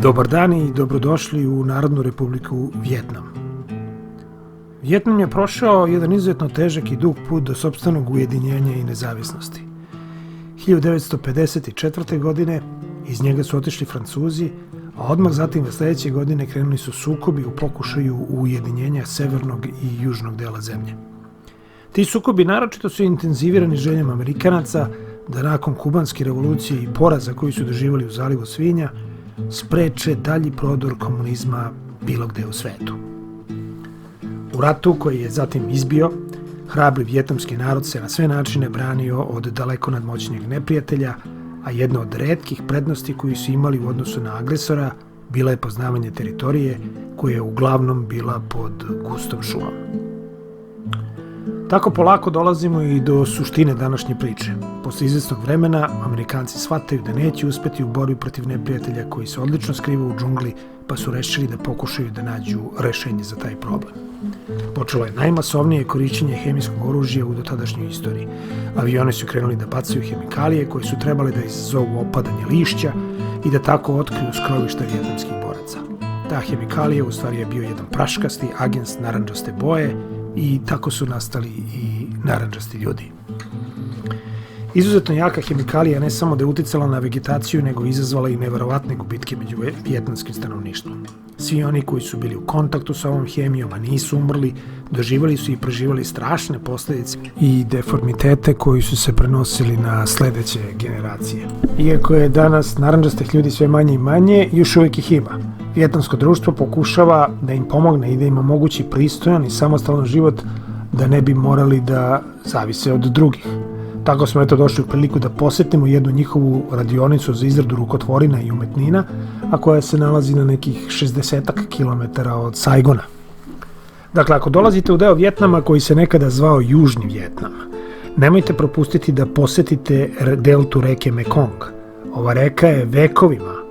Dobar dan i dobrodošli u Narodnu republiku Vijetnam. Vijetnam je prošao jedan izuzetno težak i dug put do sopstvenog ujedinjenja i nezavisnosti. 1954. godine iz njega su otišli Francuzi, a odmah zatim sledeće godine krenuli su sukobi u pokušaju ujedinjenja severnog i južnog dela zemlje. Ti sukobi naročito su intenzivirani željom Amerikanaca da nakon kubanske revolucije i poraza koji su doživjeli u zalivu svinja spreče dalji prodor komunizma bilo gde u svetu. U ratu koji je zatim izbio, hrabri vijetnamski narod se na sve načine branio od daleko nadmoćnijeg neprijatelja, a jedna od retkih prednosti koju su imali u odnosu na agresora bila je poznavanje teritorije koja je uglavnom bila pod gustom šumom. Tako polako dolazimo i do suštine današnje priče. Posle izvesnog vremena, Amerikanci shvataju da neće uspeti u borbi protiv neprijatelja koji se odlično skriva u džungli, pa su rešili da pokušaju da nađu rešenje za taj problem. Počelo je najmasovnije korišćenje hemijskog oružja u dotadašnjoj istoriji. Avioni su krenuli da bacaju hemikalije koje su trebale da izazovu opadanje lišća i da tako otkriju skrovišta vijetnamskih boraca. Ta hemikalija u stvari je bio jedan praškasti agens narandžaste boje i tako su nastali i narandžasti ljudi. Izuzetno jaka hemikalija ne samo da je uticala na vegetaciju, nego izazvala i neverovatne gubitke među vijetnamskim stanovništvom. Svi oni koji su bili u kontaktu sa ovom hemijom, a nisu umrli, doživali su i preživali strašne posledice i deformitete koji su se prenosili na sledeće generacije. Iako je danas narandžastih ljudi sve manje i manje, još uvijek ih ima. Vijetnamsko društvo pokušava da im pomogne i da im omogući pristojan i samostalan život, da ne bi morali da zavise od drugih. Tako smo došli u priliku da posetimo jednu njihovu radionicu za izradu rukotvorina i umetnina, a koja se nalazi na nekih 60 km od Saigona. Dakle, ako dolazite u deo Vijetnama koji se nekada zvao Južni Vijetnam, nemojte propustiti da posetite deltu reke Mekong. Ova reka je vekovima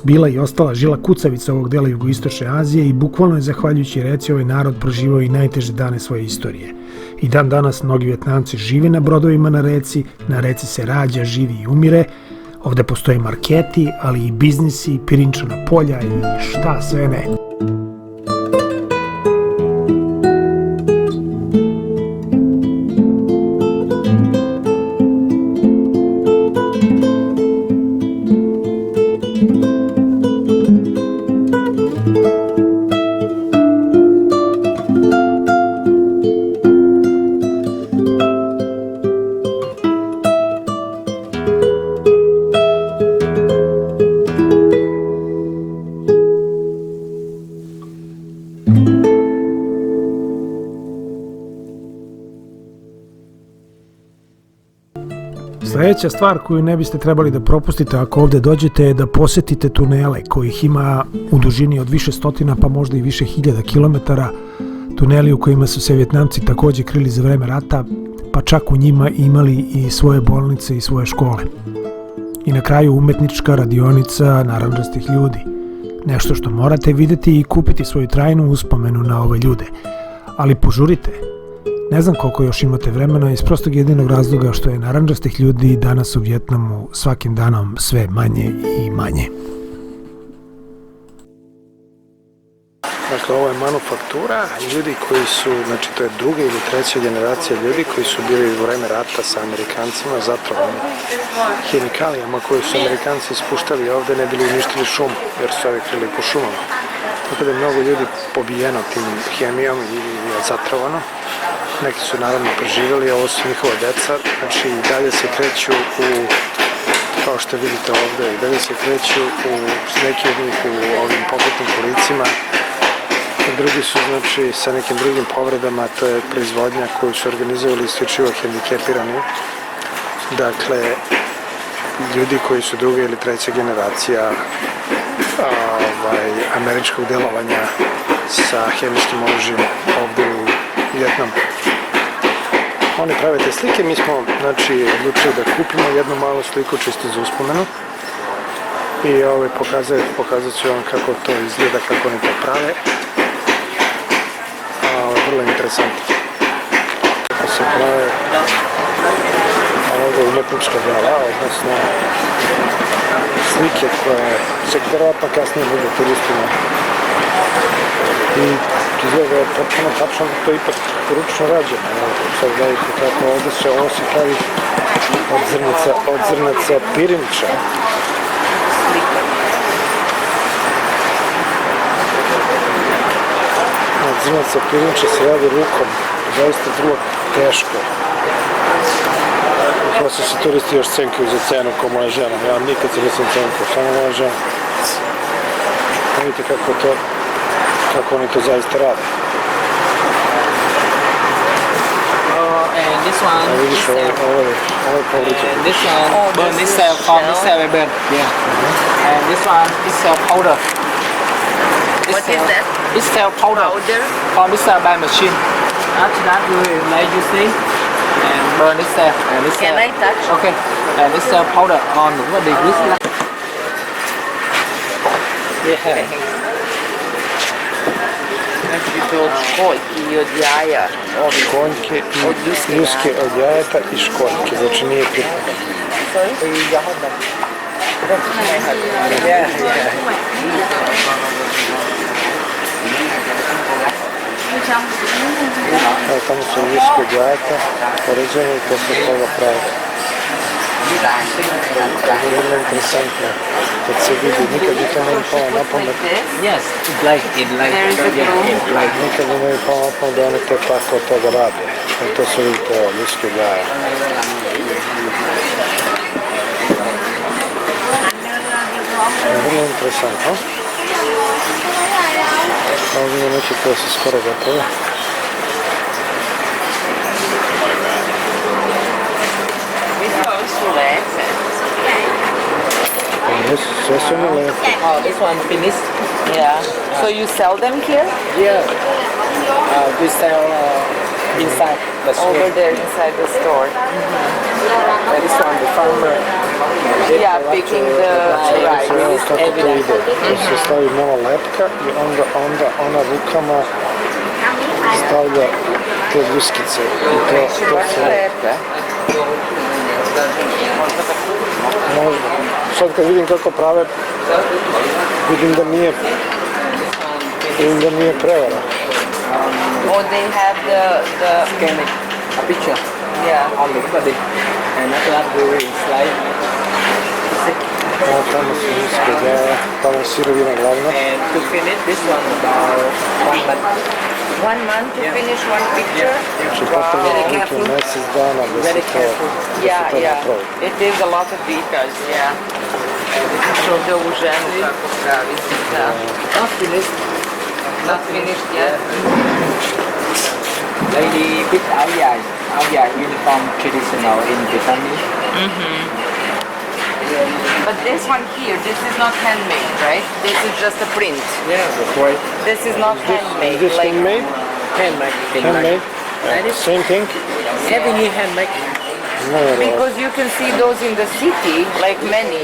bila i ostala žila kucavica ovog dela jugoistočne Azije i bukvalno je zahvaljujući reci ovaj narod proživao i najteže dane svoje istorije. I dan danas mnogi Vijetnamci žive na brodovima na reci se rađa, živi i umire. Ovde postoje marketi, ali i biznisi, pirinčana polja i šta sve ne. Sljedeća stvar koju ne biste trebali da propustite ako ovde dođete je da posetite tunele kojih ima u dužini od više stotina pa možda i više hiljada kilometara, tuneli u kojima su se Vijetnamci takođe krili za vreme rata, pa čak u njima imali i svoje bolnice i svoje škole. I na kraju umetnička radionica narandžastih ljudi. Nešto što morate videti i kupiti svoju trajnu uspomenu na ove ljude. Ali požurite. Ne znam koliko još imate vremena iz prostog jedinog razloga što je narandžastih ljudi danas u Vijetnamu svakim danom sve manje i manje. Dakle, ovo je manufaktura ljudi koji su, znači to je druga ili treća generacija ljudi koji su bili u vreme rata sa Amerikancima zatrovani hemikalijama koje su Amerikanci ispuštali ovde ne bili uništili šumu, jer su ovi krili po šumama. Tako da je mnogo ljudi pobijeno tim hemijom i je zatrovano. Neki su naravno preživjeli, ovo su njihova deca, znači i dalje se kreću kao što vidite ovde, i dalje se kreću neki od njih u ovim pokretnim kolicima, drugi su znači sa nekim drugim povredama, to je proizvodnja koju su organizovali isključivo hendikepirani, dakle ljudi koji su druga ili treća generacija američkog delovanja sa hemijskim oružjem ovde u Vijetnamu. Oni prave te slike, mi smo odlučili da kupimo jednu malu sliku čisto za uspomenu i pokazat ću vam kako to izgleda, kako oni to prave. Vrlo interesantno. Kako se prave ovdje umetnička dela, odnosno slike koje se vjerojatno kasnije budu turistima. I izgleda je potpuno tačno da to ipak ručno rađeno. Sad gledajte kako ovdje se ovo se pravi od zrnaca pirinča. Od zrnaca pirinča se radi rukom. Zaista vrlo teško. Posle se turisti još cenkaju za cenu ko moja žena. Ja nikad se nisam cenkao, samo moja žena. Vidite kako oni to zaista rade. And this one, Vidiš, ovo je povriđeno. and this one, burn this cell from this cell burn. Yeah. And this one is cell powder. What is that? It's cell powder. Powder? From this cell by machine. After that, we will like you see, and burn this cell. And this Can cell. I touch? Okay. And this cell powder on what they use. Yeah. Znači to od školjki i od jaja. Školjke i Od ljuske od jajeta i školjke, znači nije pitno. Evo tamo su ljuske od jajeta, poređene i posle toga pravi. Vrlo interesantno kad se vidi, nikad mi to ne bi palo na pamet. Yes, it's like There is a glue. Nikad mi ne bi palo na pamet da oni to tako od toga rade. I to su vidite ovo, ljuske od jaja. Vrlo interesantno. Ovdje je neki koje su skoro gotove. Sve su mi lepe. Oh, this one finished. Yeah. So you sell them here? Yeah. We sell inside the store. Over there inside the store. That is on the farmer. Yeah, picking the rice. Kako to ide? Se stavi malo lepka i onda ona rukama stavlja te ljuskice i to se Lepe. možda. Sad kad vidim kako prave, vidim da nije prevara. Oh, they have the Scan it, a picture yeah. on the body. And after that we will slide. Tamo su ljuske jaja, tamo je sirovina glavna. And to finish this one about 1 month. 1 month to finish one picture? Znači potrebno je neki mjesec dana da se Very to careful. Yeah, yeah. napravi. It is a lot of details, yeah. Ovdje ovu ženu kako pravi. Da. Not finished. Not finished yet. Lady with áo dài uniform traditional in Vietnamese. But this one here, this is not handmade, right? This is just a print. Yeah, that's right. This is not handmade. Is this like handmade? Handmade. Handmade? That is Same thing? everything handmade. No, because you can see those in the city, like many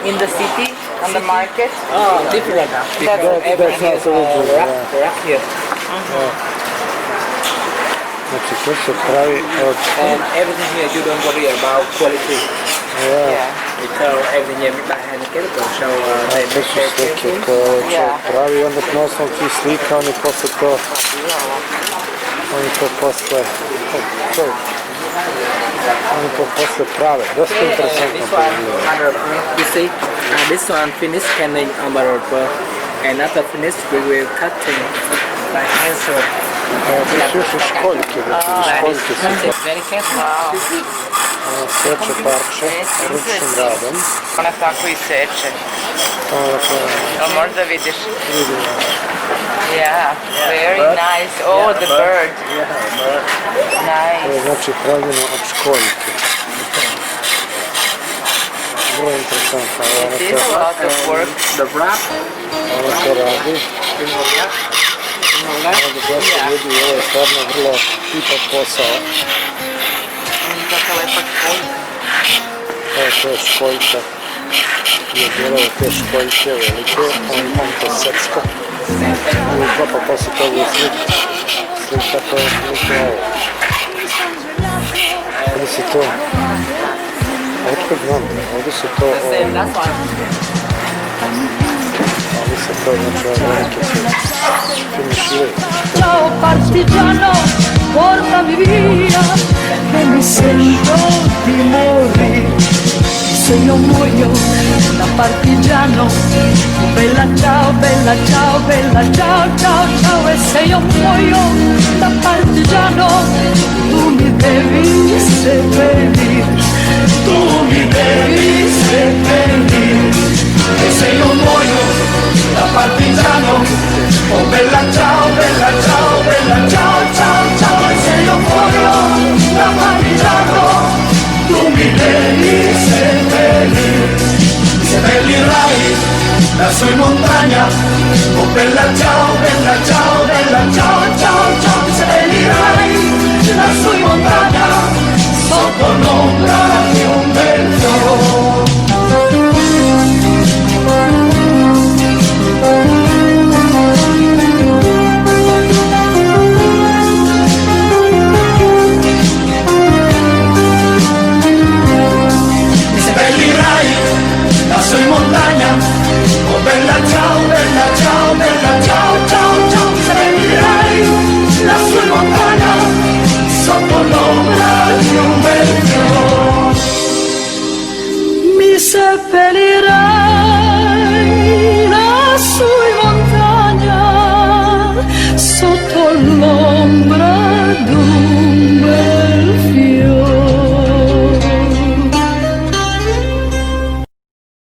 in the city, on the market. Oh, different. Because That's everything not is original, wrap here. Znači to se pravi od... And everything here you don't worry about quality. Yeah. Because everything is by hand chemical, so they To su slike koje čovjek pravi, onda na osnovu tih slika oni posle to... Oni to posle... Oni to posle prave. Dosta interesantno This to one, izgleda. you see, this one finished canning on the road. And after finish, we will cutting by hand. So To su još i školjke, znači školjke su very careful. seče parče ručnim radom. Ona tako i seče. Jel možda vidiš? Yeah, very nice. Oh, the bird. To je Nice. znači pravljeno od školjke. Vrlo interesantno. It is a lot of work. The wrap, Ona to radi. Ovdje dosta ljudi i ovo je stvarno vrlo tipak posao. Kako lepa školjka. Evo to je školjka. I odjelove te školjke velike. On to secka. I uklopa posle toga u slika to je slika ovo. Kada se to Otkud znam, ovdje se to, The same, that's one. ovdje se to, znači, velike se finiširaju. Ciao partigiano, portami via, che mi sento di morire. Se io muoio da partigiano, bella ciao, bella ciao, bella ciao, ciao, ciao. E se io muoio da partigiano, tu mi devi seppellire, tu mi devi seppellire. E se io muoio da partigiano, oh bella ciao, bella ciao, bella ciao, ciao, ciao. E se io muoio da partigiano, tu mi devi seppellirai lassù in montagna, oh bella ciao, bella ciao, bella ciao.